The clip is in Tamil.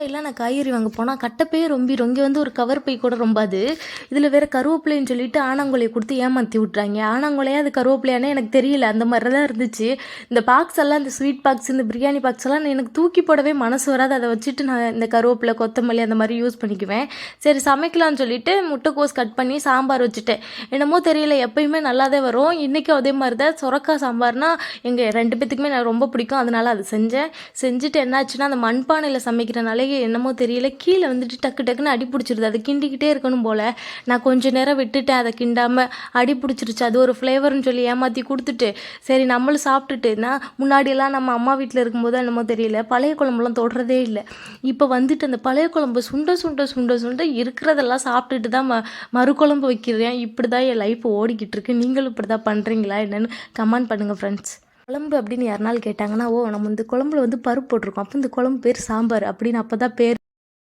எல்லாம் நான் காய்கறி வாங்க போனால் கட்டப்பையே ரொம்பிடும். இங்கே வந்து ஒரு கவர் பை கூட ரொம்பாது. இதில் வேறு கருவேப்பிலைன்னு சொல்லிட்டு ஆனாங்கோலையை கொடுத்து ஏமாற்றி விட்றாங்க. ஆனாங்கோலையா அது கருவேப்பிலையானே எனக்கு தெரியல. அந்த மாதிரி தான் இருந்துச்சு. இந்த பாக்ஸ் எல்லாம், இந்த ஸ்வீட் பாக்ஸ், இந்த பிரியாணி பாக்ஸ் எல்லாம் எனக்கு தூக்கி போடவே மனசு வராது. அதை வச்சுட்டு நான் இந்த கருவேப்பிலை, கொத்தமல்லி அந்த மாதிரி யூஸ் பண்ணிக்குவேன். சரி சமைக்கலாம்னு சொல்லிட்டு முட்டைக்கோஸ் கட் பண்ணி சாம்பார் வச்சுட்டேன். என்னமோ தெரியல, எப்பயுமே நல்லா தான் வரும். இன்றைக்கும் அதே மாதிரி தான். சொரக்காய் சாம்பார்னால் எங்கள் 2 பேத்துக்குமே நான் ரொம்ப பிடிக்கும். அதனால் அது செஞ்சுட்டு என்னாச்சுன்னா, அந்த மண்பானையில் சமைக்கிறனாலே என்னமோ தெரியல, கீழே வந்துட்டு டக்கு டக்குன்னு அடி பிடிச்சிருது. அதை கிண்டிக்கிட்டே இருக்கணும் போல். நான் கொஞ்சம் நேரம் விட்டுட்டேன், அதை கிண்டாமல் அடி பிடிச்சிருச்சு. அது ஒரு ஃப்ளேவர்னு சொல்லி ஏமாற்றி கொடுத்துட்டு, சரி நம்மளும் சாப்பிட்டுட்டு. நான் முன்னாடியெல்லாம் நம்ம அம்மா வீட்டில் இருக்கும்போது என்னமோ தெரியல, பழைய குழம்புலாம் தொடுறதே இல்லை. இப்போ வந்துட்டு அந்த பழைய குழம்பு சுண்ட சுண்ட சுண்ட சுண்ட இருக்கிறதெல்லாம் சாப்பிட்டுட்டு தான் மறு குழம்பு வைக்கிறேன். இப்படி தான் என் லைஃப் ஓடிக்கிட்டு இருக்கு. நீங்களும் இப்படி தான் பண்ணுறீங்களா என்னென்னு கமெண்ட் பண்ணுங்கள் ஃப்ரெண்ட்ஸ். குழம்பு அப்படின்னு யாருனாலும் கேட்டாங்கன்னா, ஓ நம்ம இந்த குழம்புல வந்து பருப்பு போட்டிருக்கோம், அப்போ இந்த குழம்பு பேர் சாம்பார் அப்படின்னு அப்போ தான் பேர்